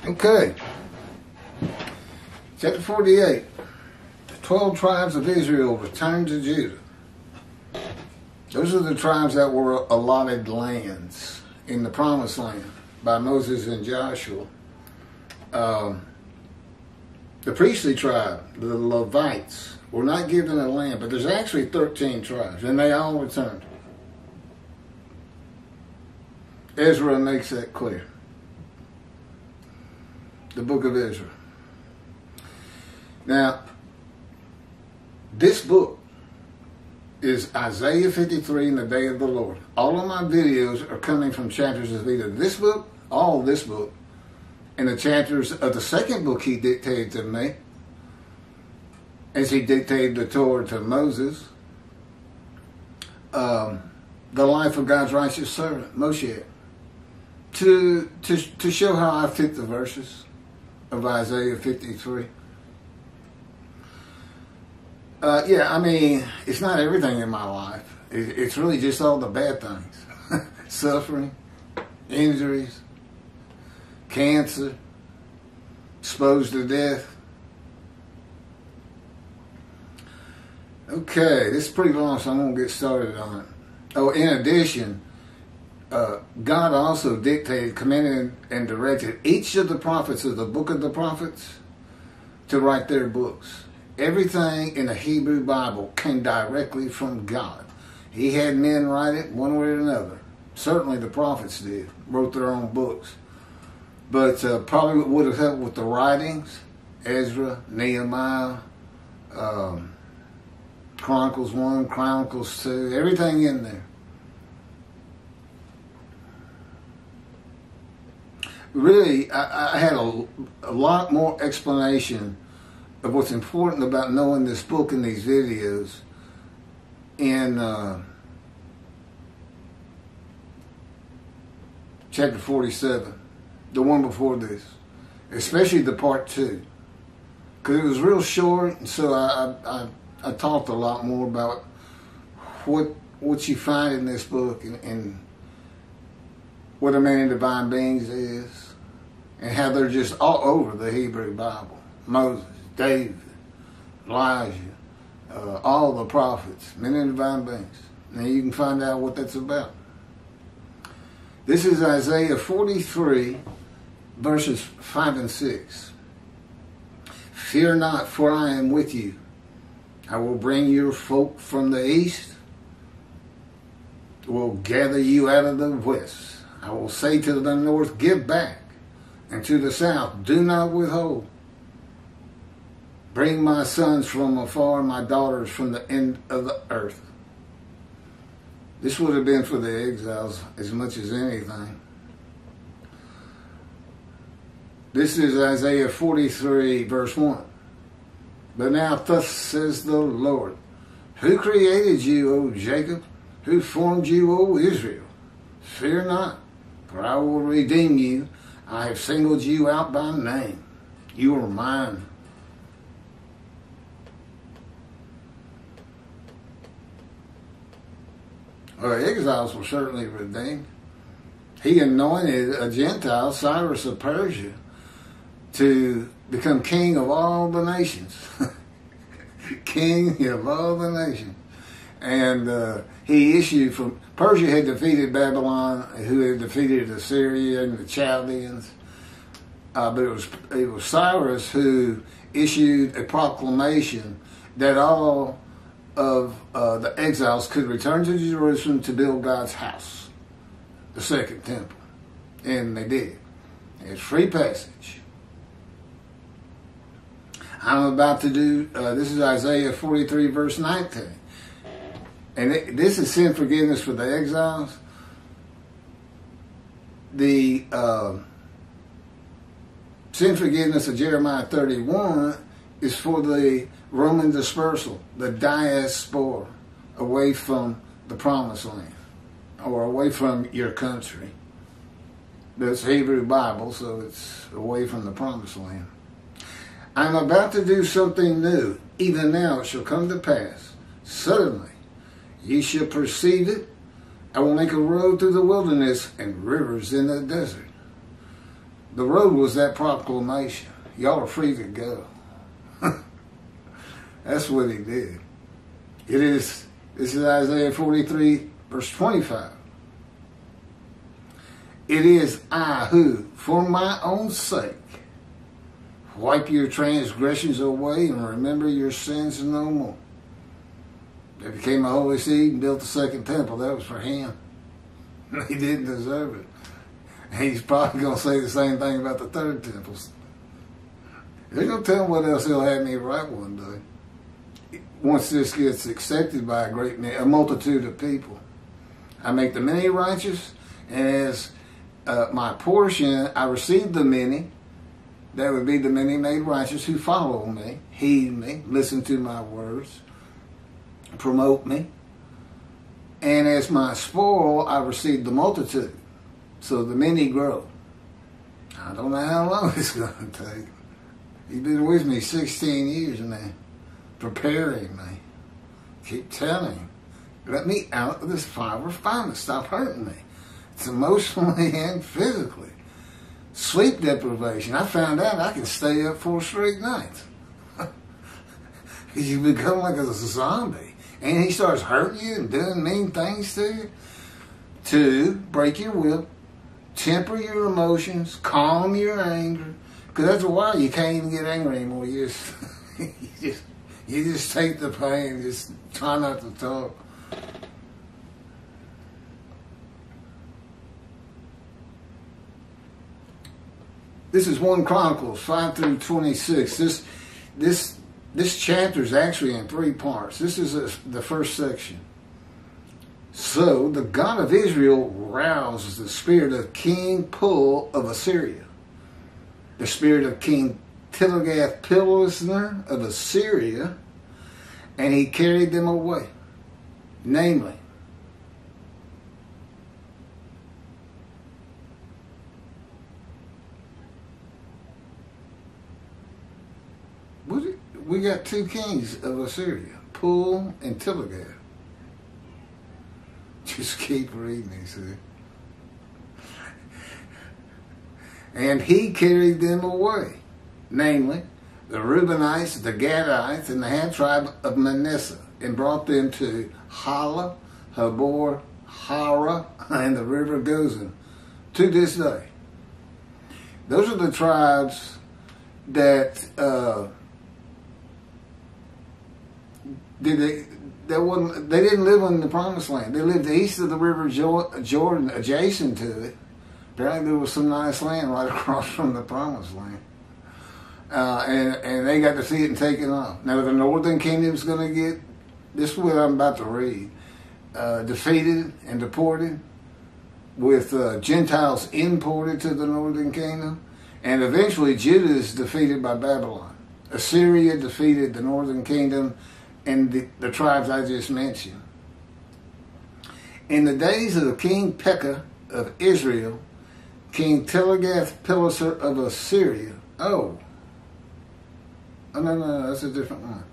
Okay. Chapter 48. The 12 tribes of Israel returned to Judah. Those are the tribes that were allotted lands in the promised land by Moses and Joshua. The priestly tribe, the Levites, were not given a land, but there's actually 13 tribes, and they all returned. Ezra makes that clear. The book of Ezra. Now, this book is Isaiah 53 and the Day of the Lord. All of my videos are coming from chapters of either this book, all of this book, and the chapters of the second book he dictated to me, as he dictated the Torah to Moses, the life of God's righteous servant, Moshe, to show how I fit the verses of Isaiah 53. Yeah, I mean, it's not everything in my life. It's really just all the bad things. Suffering, injuries, cancer, exposed to death. Okay, this is pretty long, so I'm going to get started on it. Oh, in addition, God also dictated, commanded, and directed each of the prophets of the book of the prophets to write their books. Everything in the Hebrew Bible came directly from God. He had men write it one way or another. Certainly the prophets did, wrote their own books. But probably would have helped with the writings, Ezra, Nehemiah, Chronicles 1, Chronicles 2, everything in there. Really, I had a lot more explanation of what's important about knowing this book and these videos in chapter 47, the one before this, especially the part 2, because it was real short, and so I talked a lot more about what you find in this book and what a man in divine beings is, and how they're just all over the Hebrew Bible. Moses, David, Elijah, all the prophets, men in divine beings. Now you can find out what that's about. This is Isaiah 43, verses 5 and 6. Fear not, for I am with you. I will bring your folk from the east, will gather you out of the west. I will say to the north, give back, and to the south, do not withhold. Bring my sons from afar, my daughters from the end of the earth. This would have been for the exiles as much as anything. This is Isaiah 43, verse 1. But now thus says the Lord, who created you, O Jacob? Who formed you, O Israel? Fear not, for I will redeem you. I have singled you out by name. You are mine. Our exiles were certainly redeemed. He anointed a Gentile, Cyrus of Persia, to become king of all the nations. King of all the nations. And he issued from... Persia had defeated Babylon, who had defeated Assyria and the Chaldeans. But it was Cyrus who issued a proclamation that all of the exiles could return to Jerusalem to build God's house, the second temple. And they did. It's free passage. I'm about to do, this is Isaiah 43, verse 19. And this is sin forgiveness for the exiles. The sin forgiveness of Jeremiah 31 is for the Roman dispersal, the diaspora, away from the promised land, or away from your country. That's Hebrew Bible, so it's away from the promised land. I'm about to do something new. Even now it shall come to pass. Suddenly ye shall perceive it. I will make a road through the wilderness and rivers in the desert. The road was that proclamation. Y'all are free to go. That's what he did. This is Isaiah 43, verse 25. It is I who, for my own sake, wipe your transgressions away and remember your sins no more. They became a holy seed and built the second temple. That was for him. He didn't deserve it. He's probably going to say the same thing about the third temple. They're going to tell him what else he'll have me write one day. Once this gets accepted by a multitude of people. I make the many righteous, and as my portion, I receive the many. That would be the many made righteous who follow me, heed me, listen to my words, promote me. And as my spoil, I receive the multitude. So the many grow. I don't know how long it's going to take. He's been with me 16 years now, preparing me. Keep telling him, let me out of this fire of refinement. Stop hurting me. It's emotionally and physically. Sleep deprivation. I found out I can stay up 4 straight nights. You become like a zombie. And he starts hurting you and doing mean things to you. 2, break your will. Temper your emotions. Calm your anger. Because after a while you can't even get angry anymore. You just take the pain. Just try not to talk. This is 1 Chronicles 5 through 26. This chapter is actually in 3 parts. This is the first section. So the God of Israel roused the spirit of King Pul of Assyria, the spirit of King Tiglath-Pileser of Assyria, and he carried them away. Namely, we got 2 kings of Assyria, Pul and Tiglath. Just keep reading, he said. And he carried them away, namely, the Reubenites, the Gadites, and the half-tribe of Manasseh, and brought them to Hala, Habor, Hara, and the river Gozan, to this day. Those are the tribes that they didn't live in the Promised Land. They lived east of the river Jordan, adjacent to it. Apparently there was some nice land right across from the Promised Land. And they got to see it and take it off. Now the northern kingdom's going to get, this is what I'm about to read, defeated and deported, with Gentiles imported to the northern kingdom. And eventually Judah is defeated by Babylon. Assyria defeated the northern kingdom and the tribes I just mentioned. In the days of King Pekah of Israel, King Tiglath-Pileser of Assyria. Oh, no, that's a different one.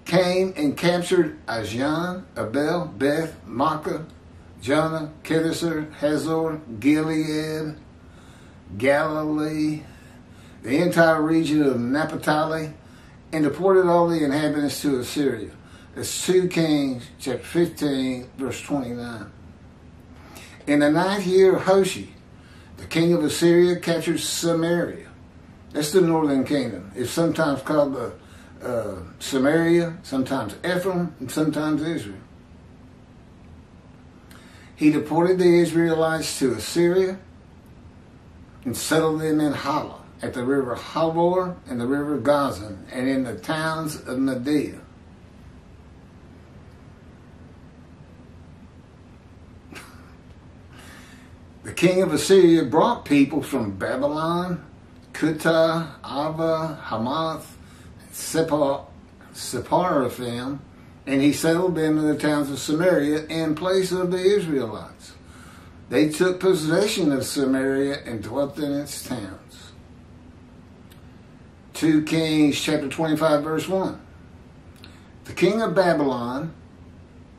Came and captured Ajan, Abel, Beth, Makkah, Jonah, Kedar, Hazor, Gilead, Galilee, the entire region of Naphtali, and deported all the inhabitants to Assyria. That's 2 Kings, chapter 15, verse 29. In the 9th year of Hoshea, the king of Assyria captured Samaria. That's the northern kingdom. It's sometimes called the Samaria, sometimes Ephraim, and sometimes Israel. He deported the Israelites to Assyria and settled them in Hala, at the river Habor and the river Gozan, and in the towns of Media. The king of Assyria brought people from Babylon, Kutah, Ava, Hamath, Sepharvaim, and he settled them in the towns of Samaria in place of the Israelites. They took possession of Samaria and dwelt in its towns. 2 Kings chapter 25 verse 1. The king of Babylon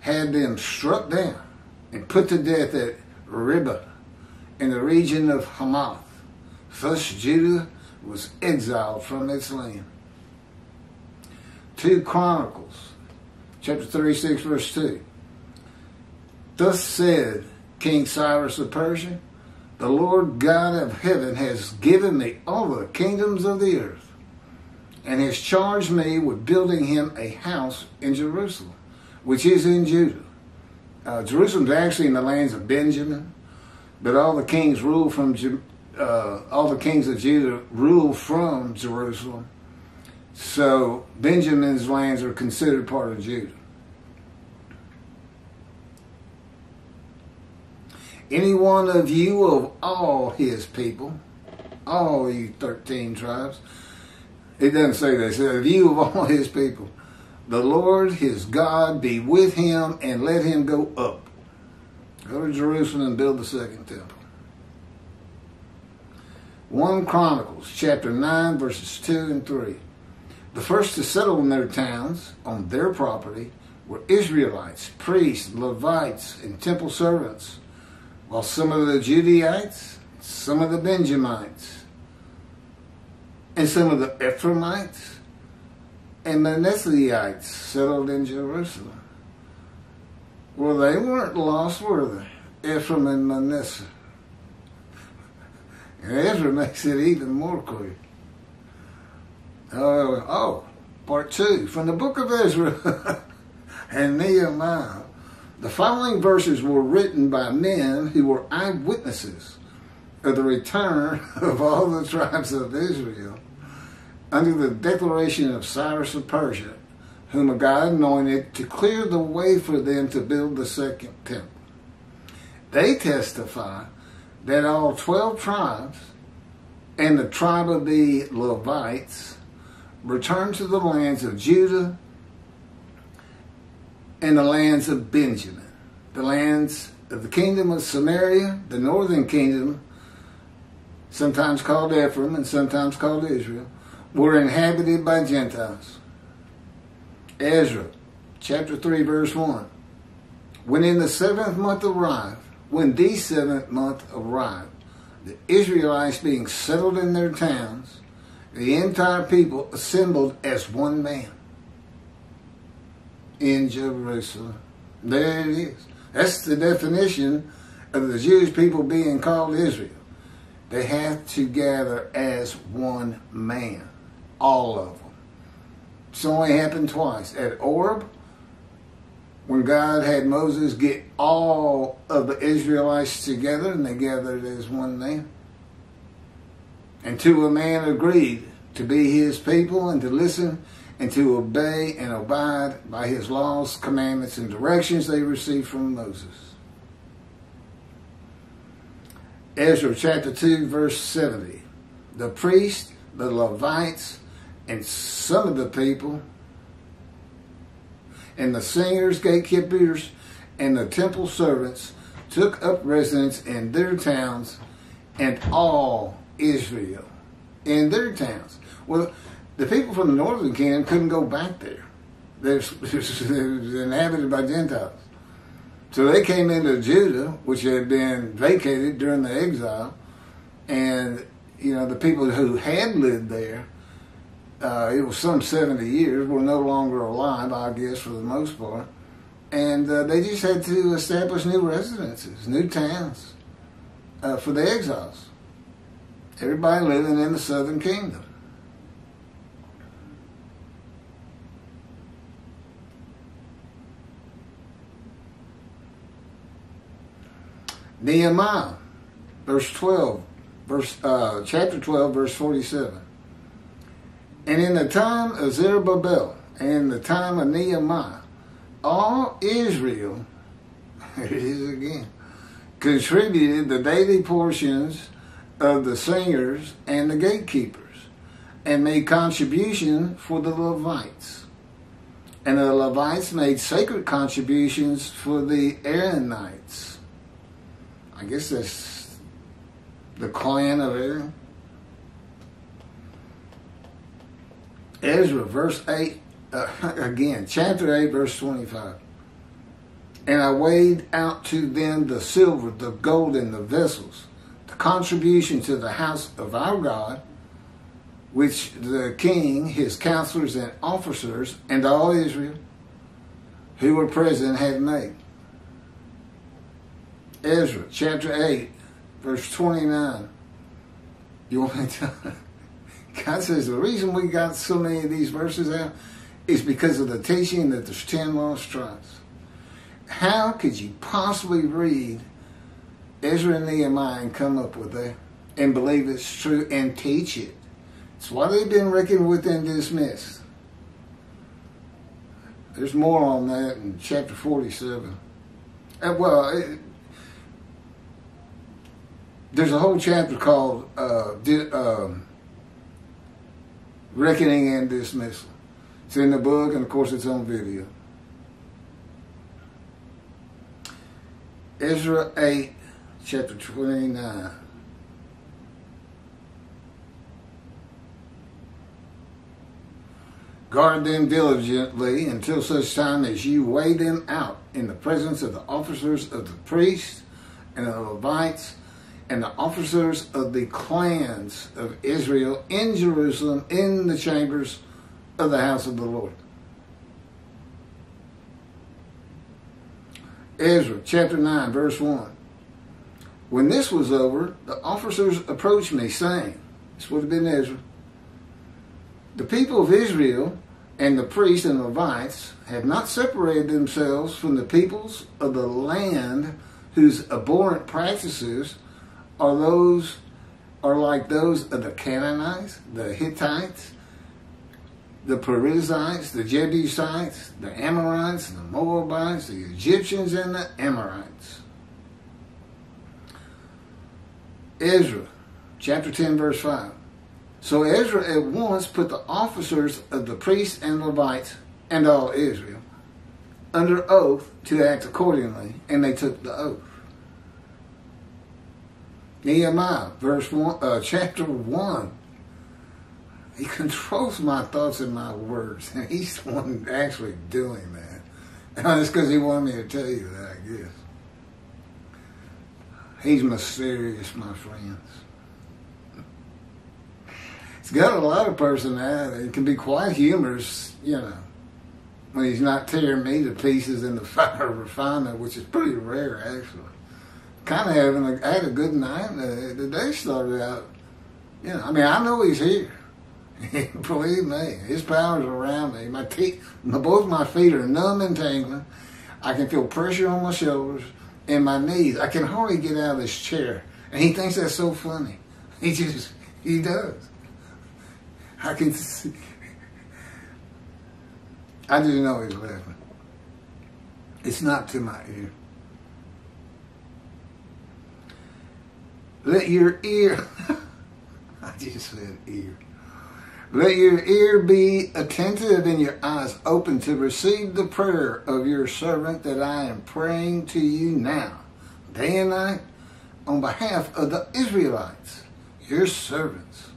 had them struck down and put to death at Ribah, in the region of Hamath. Thus Judah was exiled from its land. 2 Chronicles, chapter 36, verse 2. Thus said King Cyrus of Persia, the Lord God of heaven has given me all the kingdoms of the earth, and has charged me with building him a house in Jerusalem, which is in Judah. Jerusalem's actually in the lands of Benjamin, but all the kings all the kings of Judah rule from Jerusalem. So Benjamin's lands are considered part of Judah. Any one of you of all his people, all you 13 tribes, it doesn't say that, it says, of you of all his people, the Lord his God be with him, and let him go up. Go to Jerusalem and build the second temple. 1 Chronicles chapter 9 verses 2 and 3. The first to settle in their towns on their property were Israelites, priests, Levites, and temple servants, while some of the Judaites, some of the Benjamites, and some of the Ephraimites and Manasseites settled in Jerusalem. Well, they weren't lost, were they? Ephraim and Manasseh. And Ezra makes it even more clear. Part 2, from the book of Ezra and Nehemiah. The following verses were written by men who were eyewitnesses of the return of all the tribes of Israel under the declaration of Cyrus of Persia, whom God anointed to clear the way for them to build the second temple. They testify that all 12 tribes and the tribe of the Levites returned to the lands of Judah and the lands of Benjamin, the lands of the kingdom of Samaria, the northern kingdom, sometimes called Ephraim and sometimes called Israel, were inhabited by Gentiles. Ezra, chapter 3, verse 1. When in the 7th month arrived, the Israelites being settled in their towns, the entire people assembled as one man in Jerusalem. There it is. That's the definition of the Jewish people being called Israel. They have to gather as one man. All of them. It's only happened twice. At Oreb, when God had Moses get all of the Israelites together, and they gathered as one man. And to a man agreed to be his people and to listen and to obey and abide by his laws, commandments, and directions they received from Moses. Ezra chapter 2, verse 70. The priests, the Levites, and some of the people, and the singers, gatekeepers, and the temple servants took up residence in their towns, and all Israel in their towns. Well, the people from the northern kingdom couldn't go back there. They was inhabited by Gentiles. So they came into Judah, which had been vacated during the exile, and the people who had lived there, it was some 70 years, were no longer alive, I guess, for the most part. And they just had to establish new residences, new towns for the exiles. Everybody living in the southern kingdom. Nehemiah, chapter 12, verse 47. And in the time of Zerubbabel and the time of Nehemiah, all Israel, here it is again, contributed the daily portions of the singers and the gatekeepers, and made contribution for the Levites. And the Levites made sacred contributions for the Aaronites. I guess that's the clan of Aaron. Ezra, verse 8, again, chapter 8, verse 25. And I weighed out to them the silver, the gold, and the vessels, the contribution to the house of our God, which the king, his counselors and officers, and all Israel who were present had made. Ezra chapter 8, verse 29. You want me to? God says the reason we got so many of these verses out is because of the teaching that there's 10 lost tribes. How could you possibly read Ezra and Nehemiah and come up with that and believe it's true and teach it? It's why they've been reckoned with and dismissed. There's more on that in chapter 47. There's a whole chapter called Reckoning and Dismissal. It's in the book, and of course it's on video. Ezra 8, chapter 29. Guard them diligently until such time as you weigh them out in the presence of the officers of the priests and the Levites and the officers of the clans of Israel in Jerusalem in the chambers of the house of the Lord. Ezra chapter 9, verse 1. When this was over, the officers approached me, saying, this would have been Ezra, the people of Israel and the priests and Levites have not separated themselves from the peoples of the land whose abhorrent practices are like those of the Canaanites, the Hittites, the Perizzites, the Jebusites, the Amorites, the Moabites, the Egyptians, and the Amorites. Ezra, chapter 10, verse 5. So Ezra at once put the officers of the priests and Levites and all Israel under oath to act accordingly, and they took the oath. Nehemiah, chapter 1. He controls my thoughts and my words, and he's the one actually doing that. And it's because he wanted me to tell you that, I guess. He's mysterious, my friends. He's got a lot of personality. He can be quite humorous, when he's not tearing me to pieces in the fire of refinement, which is pretty rare, actually. Kind of I had a good night. The day started out, I know he's here. Believe me, his power's around me. Both my feet are numb and tingling. I can feel pressure on my shoulders and my knees. I can hardly get out of this chair. And he thinks that's so funny. He does. I can see. I just know he's laughing. It's not to my ear. Let your ear, I just said ear. Let your ear be attentive and your eyes open to receive the prayer of your servant that I am praying to you now, day and night, on behalf of the Israelites, your servants.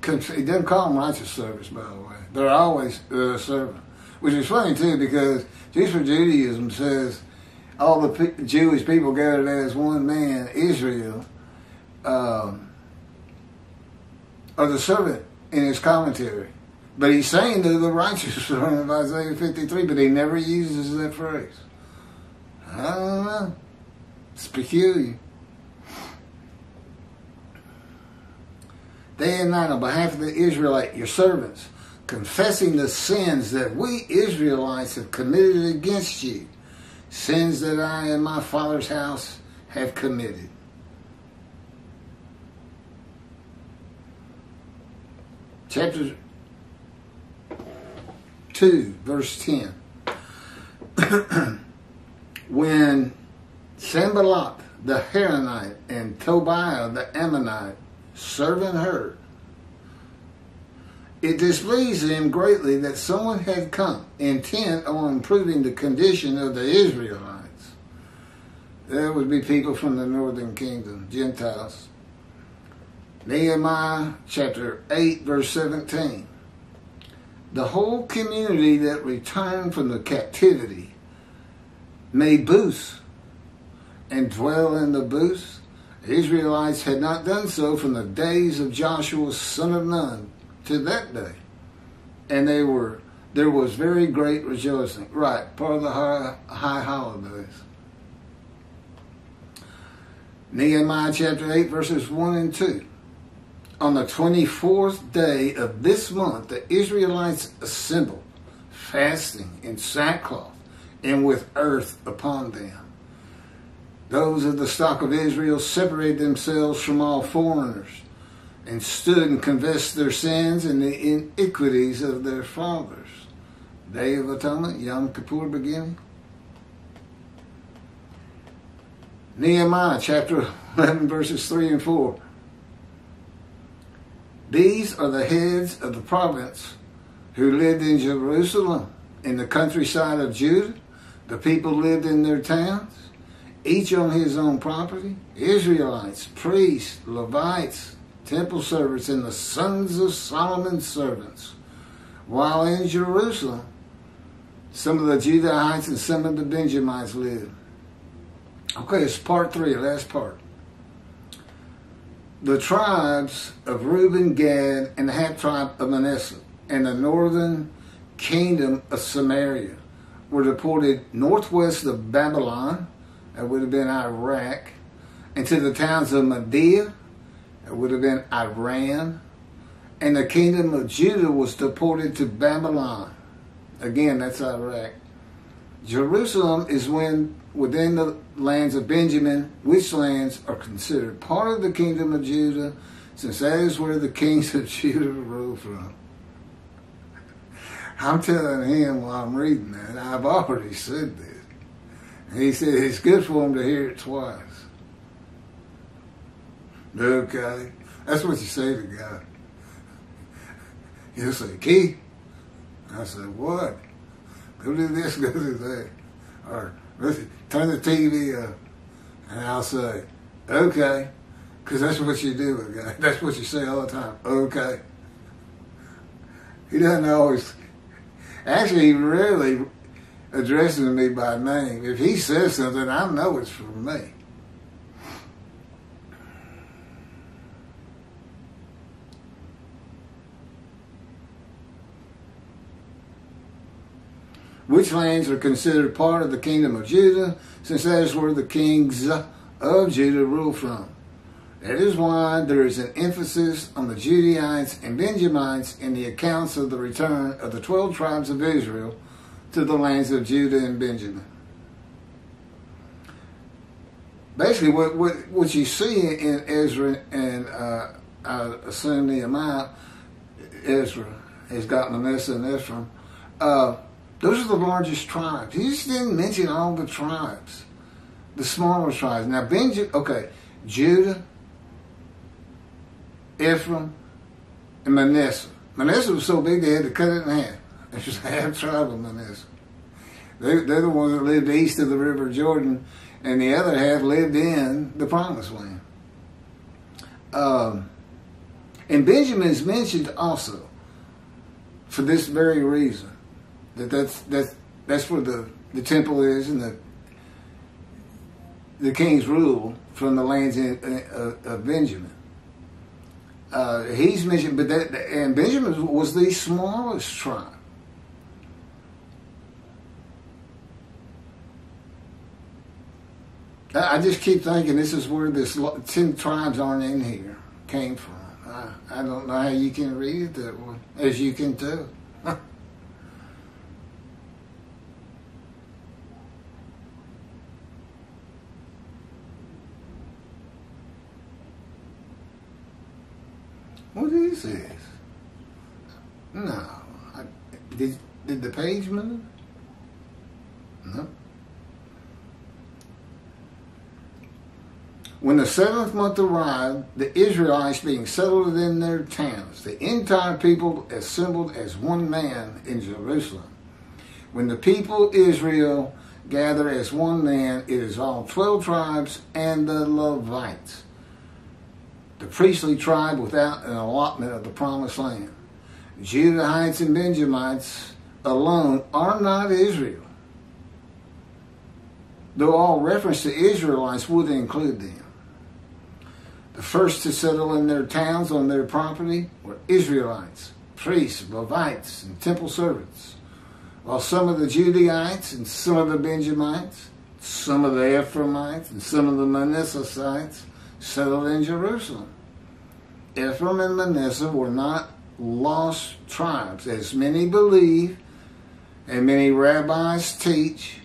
He doesn't call them righteous servants, by the way. They're always servants. Which is funny, too, because Jews for Judaism says all the Jewish people gathered as one man, Israel, are the servant in his commentary. But he's saying they're the righteous servant of Isaiah 53, but he never uses that phrase. I don't know. It's peculiar. Day and night on behalf of the Israelite, your servants, confessing the sins that we Israelites have committed against you, sins that I and my father's house have committed. Chapter 2, verse 10. When Sanballat the Horonite and Tobiah the Ammonite servant heard, it displeased him greatly that someone had come intent on improving the condition of the Israelites. There would be people from the northern kingdom, Gentiles. Nehemiah chapter 8, verse 17. The whole community that returned from the captivity made booths and dwell in the booths. The Israelites had not done so from the days of Joshua son of Nun to that day. And there was very great rejoicing. Right, part of the high holidays. Nehemiah chapter 8 verses 1 and 2. On the 24th day of this month, the Israelites assembled, fasting in sackcloth and with earth upon them. Those of the stock of Israel separated themselves from all foreigners and stood and confessed their sins and the iniquities of their fathers. Day of Atonement, Yom Kippur beginning. Nehemiah chapter 11 verses 3 and 4. These are the heads of the province who lived in Jerusalem, in the countryside of Judah. The people lived in their towns, each on his own property. Israelites, priests, Levites, temple servants, and the sons of Solomon's servants. While in Jerusalem, some of the Judahites and some of the Benjamites lived. Okay, it's part 3, last part. The tribes of Reuben, Gad, and the half-tribe of Manasseh, and the northern kingdom of Samaria were deported northwest of Babylon, that would have been Iraq, and to the towns of Media, that would have been Iran, and the kingdom of Judah was deported to Babylon. Again, that's Iraq. Jerusalem is within the lands of Benjamin, which lands are considered part of the kingdom of Judah, since that is where the kings of Judah rule from. I'm telling him while I'm reading that, I've already said this. And he said it's good for him to hear it twice. Okay, that's what you say to God. He'll say, Keith. I said, what? Go do this, go do that. Or turn the TV up. And I'll say, okay. Because that's what you do with God. That's what you say all the time. Okay. He doesn't always... Actually, he rarely addresses me by name. If he says something, I know it's from me. Which lands are considered part of the kingdom of Judah, since that is where the kings of Judah rule from. That is why there is an emphasis on the Judaites and Benjamites in the accounts of the return of the 12 tribes of Israel to the lands of Judah and Benjamin. Basically, what you see in Ezra and I assume Nehemiah, Ezra has got Manasseh and Ephraim. Those are the largest tribes. He just didn't mention all the tribes, the smaller tribes. Now, Judah, Ephraim, and Manasseh. Manasseh was so big they had to cut it in half. It was half tribe of Manasseh. They're the ones that lived east of the River Jordan, and the other half lived in the Promised Land. And Benjamin is mentioned also for this very reason. That's where the temple is and the king's rule from the lands of Benjamin. He's mentioned, and Benjamin was the smallest tribe. I just keep thinking this is where this 10 tribes aren't in here came from. I don't know how you can read it that way, as you can tell. What is this? No. Did the page move? No. When the 7th month arrived, the Israelites being settled in their towns, the entire people assembled as one man in Jerusalem. When the people Israel gather as one man, it is all 12 tribes and the Levites, the priestly tribe without an allotment of the promised land. Judahites and Benjamites alone are not Israel, though all reference to Israelites would include them. The first to settle in their towns on their property were Israelites, priests, Levites, and temple servants, while some of the Judaites and some of the Benjamites, some of the Ephraimites, and some of the Manassesites settled in Jerusalem. Ephraim and Manasseh were not lost tribes, as many believe and many rabbis teach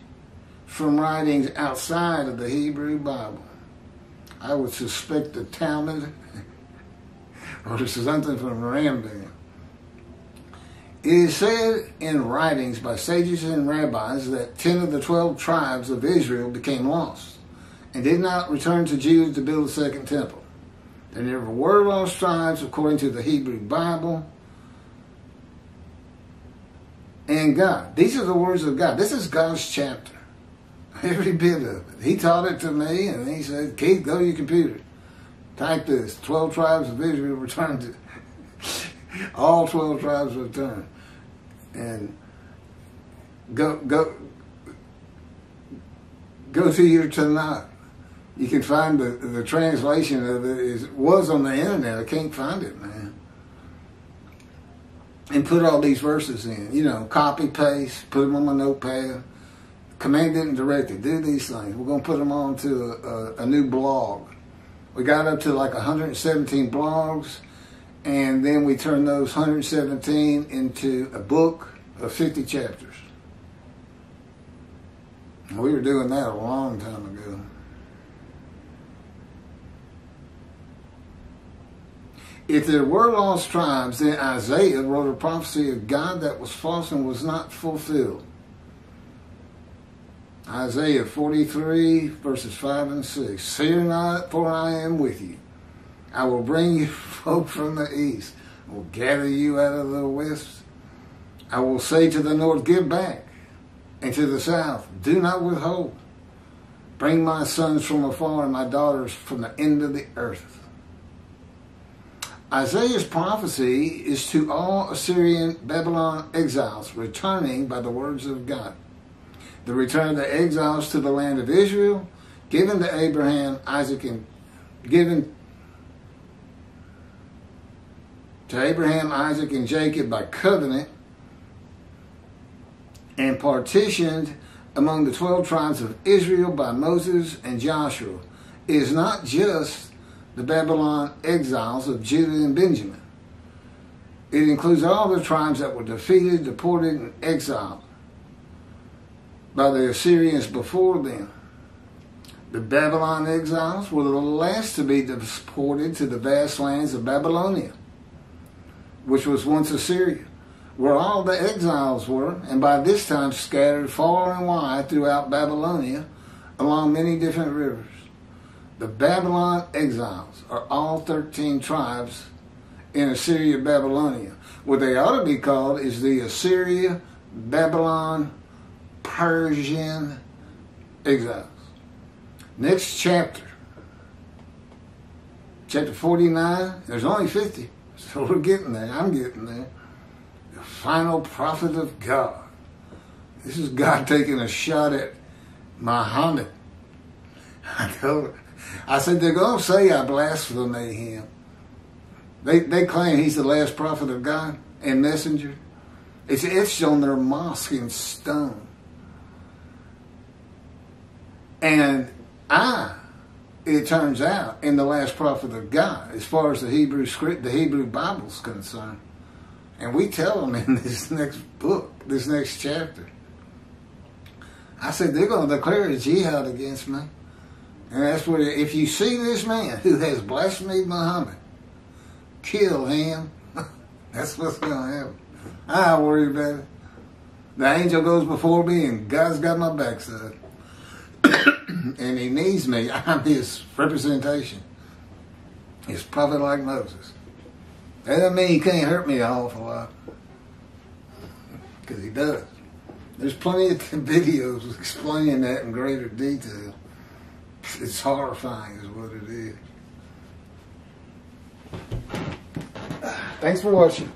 from writings outside of the Hebrew Bible. I would suspect the Talmud or something from Rambam. It is said in writings by sages and rabbis that 10 of the 12 tribes of Israel became lost and did not return to Judah to build a second temple. There never were lost tribes according to the Hebrew Bible and God. These are the words of God. This is God's chapter. Every bit of it. He taught it to me, and he said, Keith, go to your computer. Type this. 12 tribes of Israel returned to... all 12 tribes returned. And go to your Tanakh. You can find the translation of it was on the internet. I can't find it, man. And put all these verses in. You know, copy, paste, put them on my notepad. Command it and direct it. Do these things. We're going to put them on to a new blog. We got up to like 117 blogs, and then we turned those 117 into a book of 50 chapters. We were doing that a long time ago. If there were lost tribes, then Isaiah wrote a prophecy of God that was false and was not fulfilled. Isaiah 43, verses 5 and 6. Fear not, for I am with you. I will bring you folk from the east. I will gather you out of the west. I will say to the north, give back. And to the south, do not withhold. Bring my sons from afar and my daughters from the end of the earth. Isaiah's prophecy is to all Assyrian Babylon exiles returning by the words of God. The return of the exiles to the land of Israel, given to Abraham, Isaac, and given to Abraham, Isaac, and Jacob by covenant, and partitioned among the 12 tribes of Israel by Moses and Joshua, is not just the Babylon exiles of Judah and Benjamin. It includes all the tribes that were defeated, deported, and exiled by the Assyrians before them. The Babylon exiles were the last to be deported to the vast lands of Babylonia, which was once Assyria, where all the exiles were, and by this time scattered far and wide throughout Babylonia along many different rivers. The Babylon exiles are all 13 tribes in Assyria, Babylonia. What they ought to be called is the Assyria, Babylon, Persian exiles. Next chapter, chapter 49, there's only 50, so we're getting there. I'm getting there. The final prophet of God. This is God taking a shot at Muhammad. I said, they're going to say I blaspheme him. They claim he's the last prophet of God and messenger. It's etched on their mosque in stone. And it turns out, am the last prophet of God, as far as the Hebrew script, the Hebrew Bible's concerned. And we tell them in this next book, this next chapter. I said, they're going to declare a jihad against me. And that's what, if you see this man who has blasphemed Muhammad, kill him. That's what's going to happen. I don't worry about it. The angel goes before me and God's got my backside. And he needs me. I'm his representation. His prophet like Moses. That doesn't mean he can't hurt me an awful lot. Because he does. There's plenty of videos explaining that in greater detail. It's horrifying is what it is. Thanks for watching.